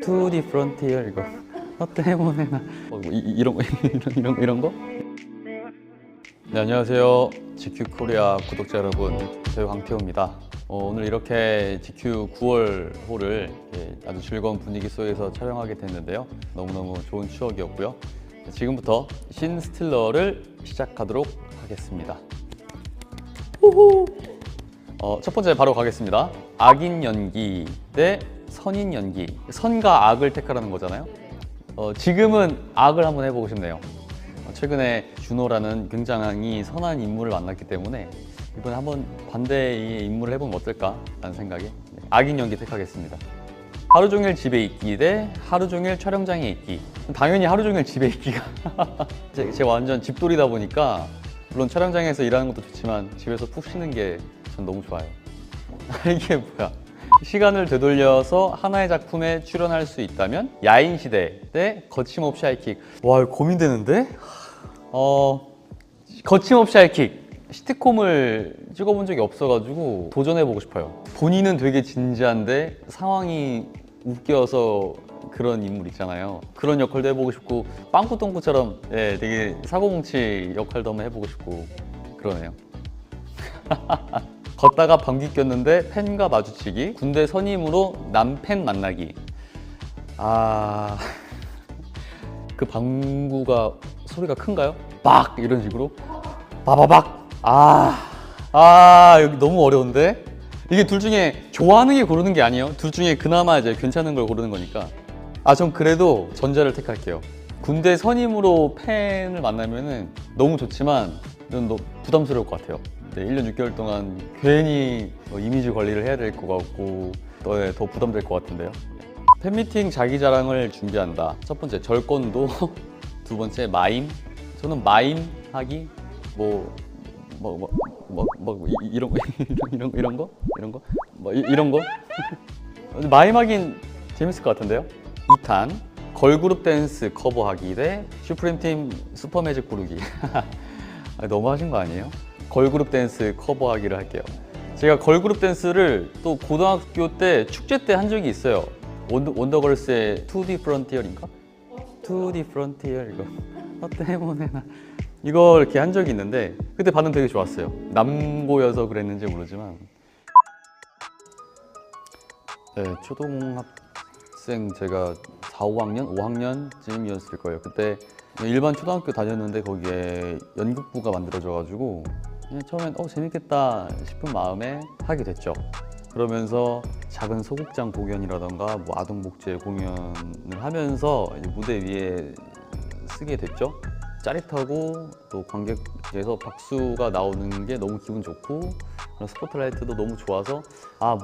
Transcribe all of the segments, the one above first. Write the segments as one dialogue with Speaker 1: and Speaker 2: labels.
Speaker 1: 2D 프론티어 이거 때문에 이런 거 이런 거? 네, 안녕하세요. GQ 코리아 구독자 여러분, 배우 강태호입니다. 오늘 이렇게 GQ 9월 호를 아주 즐거운 분위기 속에서 촬영하게 됐는데요. 너무너무 좋은 추억이었고요. 지금부터 신 스틸러를 시작하도록 하겠습니다. 첫 번째 바로 가겠습니다. 악인 연기 대 선인 연기. 선과 악을 택하라는 거잖아요. 지금은 악을 한번 해보고 싶네요. 최근에 준호라는 굉장히 선한 인물을 만났기 때문에 이번에 한번 반대의 인물을 해보면 어떨까라는 생각에 악인 연기 택하겠습니다. 하루 종일 집에 있기 대 하루 종일 촬영장에 있기. 당연히 하루 종일 집에 있기가 제가 완전 집돌이다 보니까 물론 촬영장에서 일하는 것도 좋지만 집에서 푹 쉬는 게 전 너무 좋아요. 이게 뭐야? 시간을 되돌려서 하나의 작품에 출연할 수 있다면 야인시대 대 거침없이 하이킥. 와, 이거 고민되는데? 거침없이 하이킥. 시트콤을 찍어본 적이 없어가지고 도전해보고 싶어요. 본인은 되게 진지한데 상황이 웃겨서 그런 인물 있잖아요. 그런 역할도 해보고 싶고 빵꾸똥꾸처럼 되게 사고뭉치 역할도 한번 해보고 싶고 그러네요. 걷다가 방귀 꼈는데 팬과 마주치기. 군대 선임으로 남팬 만나기. 그 방구가 소리가 큰가요? 빡! 이런 식으로 바바박! 여기 너무 어려운데? 이게 둘 중에 좋아하는 게 고르는 게 아니에요. 둘 중에 그나마 이제 괜찮은 걸 고르는 거니까. 전 그래도 전자를 택할게요. 군대 선임으로 팬을 만나면은 너무 좋지만 너무 부담스러울 것 같아요. 1년 6개월 동안 괜히 이미지 관리를 해야 될 것 같고 더 부담될 것 같은데요. 팬미팅 자기 자랑을 준비한다. 첫 번째 절권도, 두 번째 마임. 저는 마임 하기 이런 거 마임하긴 재밌을 것 같은데요. 2탄 걸그룹 댄스 커버하기 대 슈프림팀 슈퍼매직 부르기. 너무 하신 거 아니에요? 걸그룹 댄스 커버하기를 할게요. 제가 걸그룹 댄스를 또 고등학교 때 축제 때 한 적이 있어요. 원더걸스의 2D 프론티어인가? 2D 프론티어 이거 때문에 이거 이렇게 한 적이 있는데 그때 반응 되게 좋았어요. 남고여서 그랬는지 모르지만 초등학생 제가 4, 5학년? 5학년쯤이었을 거예요. 그때 일반 초등학교 다녔는데 거기에 연극부가 만들어져가지고 처음엔 재밌겠다 싶은 마음에 하게 됐죠. 그러면서 작은 소극장 공연이라던가 아동복제 공연을 하면서 이제 무대 위에 쓰게 됐죠. 짜릿하고 또 관객에서 박수가 나오는 게 너무 기분 좋고 스포트라이트도 너무 좋아서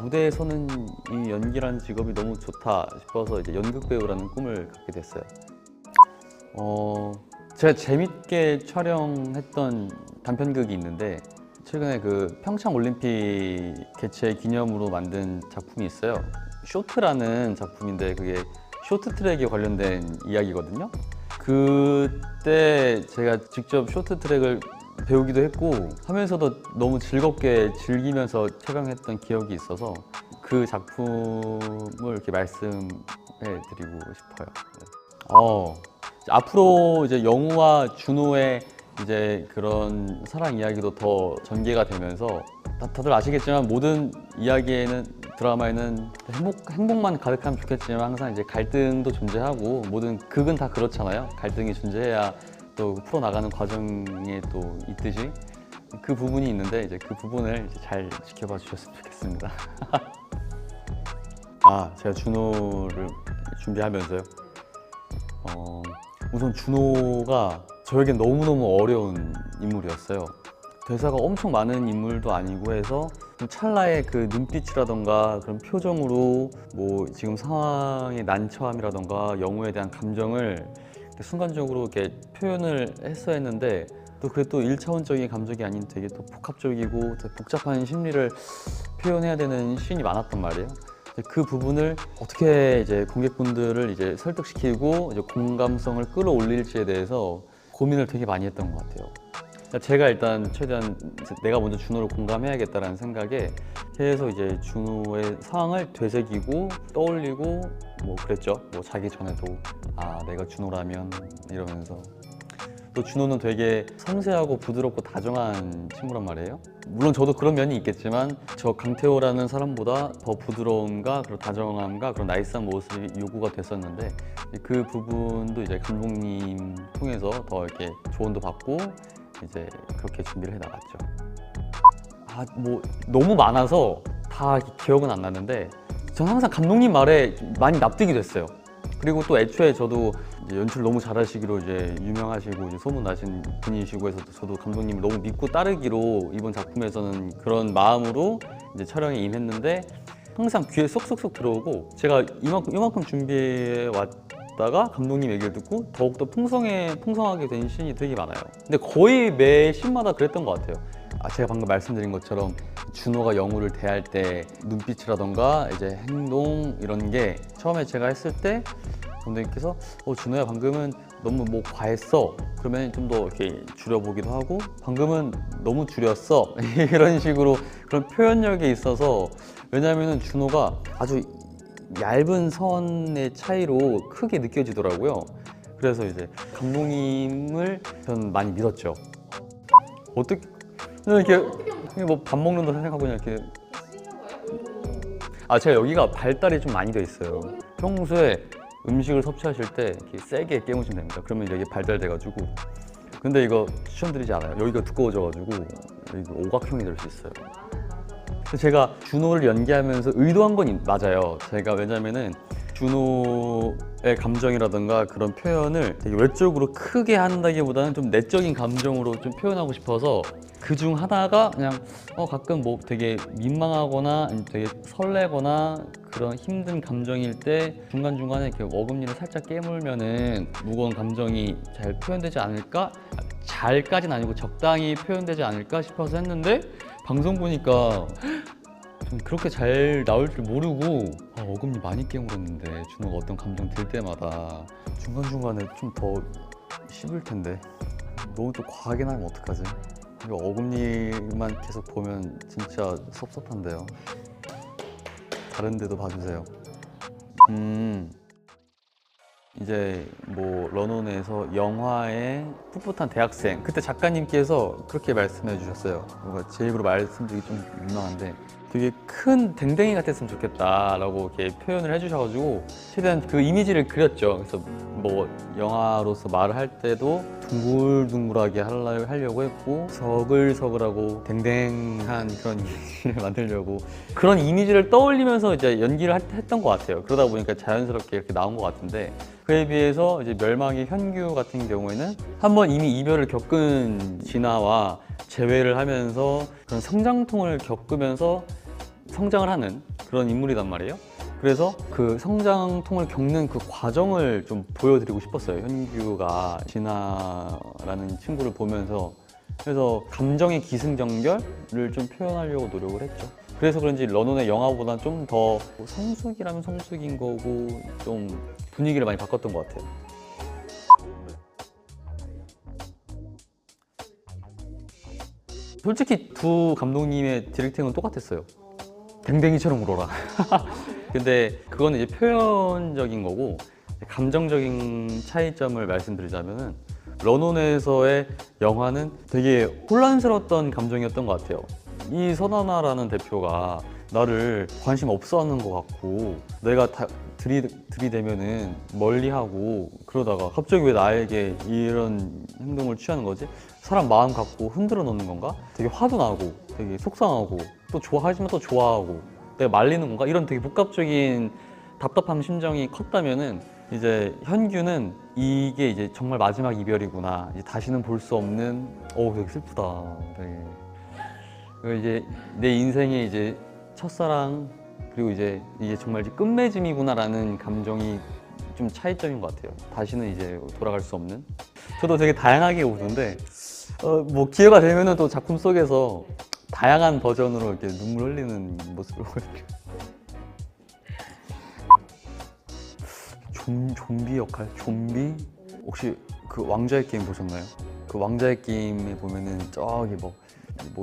Speaker 1: 무대에서는 이 연기라는 직업이 너무 좋다 싶어서 이제 연극배우라는 꿈을 갖게 됐어요. 제가 재밌게 촬영했던 단편극이 있는데 최근에 그 평창 올림픽 개최 기념으로 만든 작품이 있어요. 쇼트라는 작품인데 그게 쇼트트랙에 관련된 이야기거든요. 그때 제가 직접 쇼트트랙을 배우기도 했고 하면서도 너무 즐겁게 즐기면서 촬영했던 기억이 있어서 그 작품을 이렇게 말씀해 드리고 싶어요. 앞으로 이제 영우와 준호의 이제 그런 사랑 이야기도 더 전개가 되면서 다들 아시겠지만 모든 이야기에는 드라마에는 행복만 가득하면 좋겠지만 항상 이제 갈등도 존재하고 모든 극은 다 그렇잖아요. 갈등이 존재해야 또 풀어나가는 과정에 또 있듯이 그 부분이 있는데 이제 그 부분을 이제 잘 지켜봐 주셨으면 좋겠습니다. 제가 준호를 준비하면서요. 우선 준호가 저에겐 너무너무 어려운 인물이었어요. 대사가 엄청 많은 인물도 아니고 해서 좀 찰나의 그 눈빛이라던가 그런 표정으로 지금 상황의 난처함이라던가 영우에 대한 감정을 순간적으로 이렇게 표현을 했어야 했는데 또 그게 또 1차원적인 감정이 아닌 되게 또 복합적이고 되게 복잡한 심리를 표현해야 되는 씬이 많았단 말이에요. 그 부분을 어떻게 이제 관객분들을 이제 설득시키고 이제 공감성을 끌어올릴지에 대해서 고민을 되게 많이 했던 것 같아요. 제가 일단 최대한 내가 먼저 준호를 공감해야겠다라는 생각에 계속 이제 준호의 상황을 되새기고 떠올리고 뭐 그랬죠. 뭐 자기 전에도 내가 준호라면 이러면서. 또 준호는 되게 섬세하고 부드럽고 다정한 친구란 말이에요. 물론 저도 그런 면이 있겠지만 저 강태호라는 사람보다 더 부드러움과 그런 다정함과 그런 나이스한 모습이 요구가 됐었는데 그 부분도 이제 감독님 통해서 더 이렇게 조언도 받고 이제 그렇게 준비를 해 나갔죠. 뭐 너무 많아서 다 기억은 안 나는데 저는 항상 감독님 말에 많이 납득이 됐어요. 그리고 또 애초에 저도 이제 연출 너무 잘하시기로 이제 유명하시고 이제 소문 나신 분이시고 해서 저도 감독님을 너무 믿고 따르기로 이번 작품에서는 그런 마음으로 이제 촬영에 임했는데 항상 귀에 쏙쏙쏙 들어오고 제가 이만큼 준비해 왔다가 감독님 얘기를 듣고 더욱더 풍성하게 된 씬이 되게 많아요. 근데 거의 매 씬마다 그랬던 것 같아요. 제가 방금 말씀드린 것처럼 준호가 영우를 대할 때 눈빛이라던가 이제 행동 이런 게 처음에 제가 했을 때 감독님께서 준호야 방금은 너무 뭐 과했어. 그러면 좀 더 이렇게 줄여보기도 하고 방금은 너무 줄였어. 이런 식으로 그런 표현력이 있어서 왜냐면은 준호가 아주 얇은 선의 차이로 크게 느껴지더라고요. 그래서 이제 감독님을 저는 많이 믿었죠. 어떻게 그냥 이렇게 뭐 밥 먹는다 생각하고 그냥 이렇게 제가 여기가 발달이 좀 많이 돼 있어요. 평소에 음식을 섭취하실 때 이렇게 세게 깨무시면 됩니다. 그러면 여기 발달돼가지고 근데 이거 추천드리지 않아요. 여기가 두꺼워져가지고 여기 오각형이 될 수 있어요. 제가 준호를 연기하면서 의도한 건 맞아요. 제가 왜냐면은 준호의 감정이라든가 그런 표현을 되게 외적으로 크게 한다기보다는 좀 내적인 감정으로 좀 표현하고 싶어서 그중 하나가 그냥 가끔 뭐 되게 민망하거나 되게 설레거나 그런 힘든 감정일 때 중간중간에 이렇게 어금니를 살짝 깨물면은 무거운 감정이 잘 표현되지 않을까? 잘까진 아니고 적당히 표현되지 않을까 싶어서 했는데 방송 보니까 좀 그렇게 잘 나올 줄 모르고 어금니 많이 깨물었는데 준호가 어떤 감정 들 때마다 중간중간에 좀 더 씹을 텐데 너무 또 과하게 나면 어떡하지? 이거 어금니만 계속 보면 진짜 섭섭한데요. 다른 데도 봐주세요. 이제 뭐 런온에서 영화의 풋풋한 대학생 그때 작가님께서 그렇게 말씀해 주셨어요. 뭔가 제 입으로 말씀드리기 좀 민망한데 되게 큰 댕댕이 같았으면 좋겠다라고 이렇게 표현을 해주셔가지고 최대한 그 이미지를 그렸죠. 그래서 뭐 영화로서 말을 할 때도 둥글둥글하게 하려고 했고 서글서글하고 댕댕한 그런 이미지를 만들려고 그런 이미지를 떠올리면서 이제 연기를 했던 것 같아요. 그러다 보니까 자연스럽게 이렇게 나온 것 같은데 그에 비해서 이제 멸망의 현규 같은 경우에는 한번 이미 이별을 겪은 진아와 재회를 하면서 그런 성장통을 겪으면서 성장을 하는 그런 인물이란 말이에요. 그래서 그 성장통을 겪는 그 과정을 좀 보여드리고 싶었어요. 현규가 진아라는 친구를 보면서 그래서 감정의 기승전결을 좀 표현하려고 노력을 했죠. 그래서 그런지 런온의 영화보다는 좀 더 성숙이라면 성숙인 거고 좀 분위기를 많이 바꿨던 것 같아요. 솔직히 두 감독님의 디렉팅은 똑같았어요. 댕댕이처럼 울어라. 근데 그거는 이제 표현적인 거고 감정적인 차이점을 말씀드리자면은 런온에서의 영화는 되게 혼란스러웠던 감정이었던 것 같아요. 이 선하나라는 대표가 나를 관심 없어 하는 것 같고 내가 들이대면은 멀리하고 그러다가 갑자기 왜 나에게 이런 행동을 취하는 거지? 사람 마음 갖고 흔들어 놓는 건가? 되게 화도 나고 되게 속상하고 또 좋아하지만 또 좋아하고 내가 말리는 건가? 이런 되게 복합적인 답답한 심정이 컸다면은 이제 현규는 이게 이제 정말 마지막 이별이구나. 이제 다시는 볼 수 없는 되게 슬프다. 되게 이제 내 인생의 이제 첫사랑 그리고 이제 이게 정말 이제 끝맺음이구나라는 감정이 좀 차이점인 것 같아요. 다시는 이제 돌아갈 수 없는. 저도 되게 다양하게 우는데 뭐 기회가 되면은 또 작품 속에서 다양한 버전으로 이렇게 눈물 흘리는 모습을 보여드릴게요. 좀비 역할? 좀비? 혹시 그 왕좌의 게임 보셨나요? 그 왕좌의 게임에 보면은 저기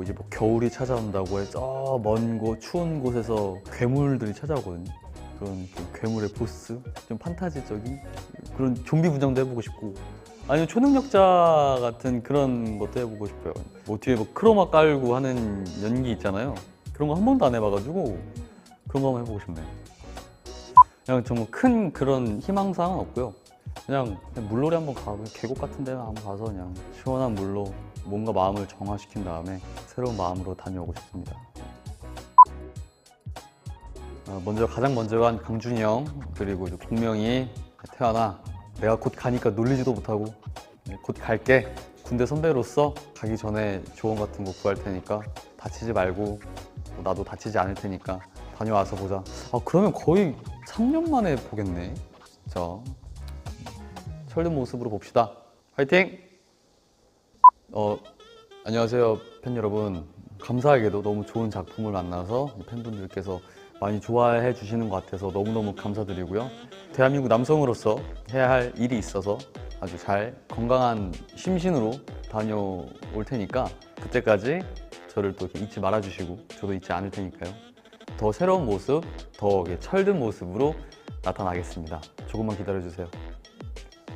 Speaker 1: 이제 겨울이 찾아온다고 해 저 먼 곳 추운 곳에서 괴물들이 찾아오거든요. 그런 좀 괴물의 보스, 좀 판타지적인 그런 좀비 분장도 해보고 싶고, 아니면 초능력자 같은 그런 것도 해보고 싶어요. 뭐 뒤에 뭐 크로마 깔고 하는 연기 있잖아요. 그런 거 한 번도 안 해봐가지고 그런 거 한번 해보고 싶네요. 그냥 좀 큰 그런 희망사항은 없고요. 그냥 물놀이 한번 가고 계곡 같은 데 한번 가서 그냥 시원한 물로 뭔가 마음을 정화시킨 다음에 새로운 마음으로 다녀오고 싶습니다. 가장 먼저 간 강준이 형, 그리고 이제 공명이, 태환아, 내가 곧 가니까 놀리지도 못하고 곧 갈게. 군대 선배로서 가기 전에 조언 같은 거 구할 테니까 다치지 말고 나도 다치지 않을 테니까 다녀와서 보자. 그러면 거의 3년 만에 보겠네. 진짜 철든 모습으로 봅시다. 화이팅! 안녕하세요 팬 여러분. 감사하게도 너무 좋은 작품을 만나서 팬분들께서 많이 좋아해 주시는 것 같아서 너무너무 감사드리고요. 대한민국 남성으로서 해야 할 일이 있어서 아주 잘 건강한 심신으로 다녀올 테니까 그때까지 저를 또 이렇게 잊지 말아 주시고 저도 잊지 않을 테니까요. 더 새로운 모습, 더 철든 모습으로 나타나겠습니다. 조금만 기다려 주세요.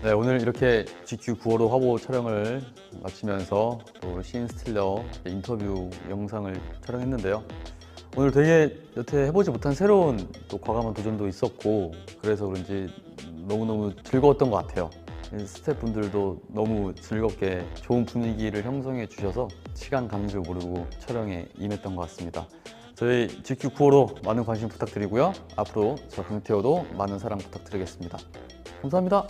Speaker 1: 네, 오늘 이렇게 GQ 9월호 화보 촬영을 마치면서 또 시인 스틸러 인터뷰 영상을 촬영했는데요. 오늘 되게 여태 해보지 못한 새로운 또 과감한 도전도 있었고, 그래서 그런지 너무너무 즐거웠던 것 같아요. 스태프분들도 너무 즐겁게 좋은 분위기를 형성해 주셔서 시간 가는 줄 모르고 촬영에 임했던 것 같습니다. 저희 GQ 9월호 많은 관심 부탁드리고요. 앞으로 저 강태호도 많은 사랑 부탁드리겠습니다. 감사합니다.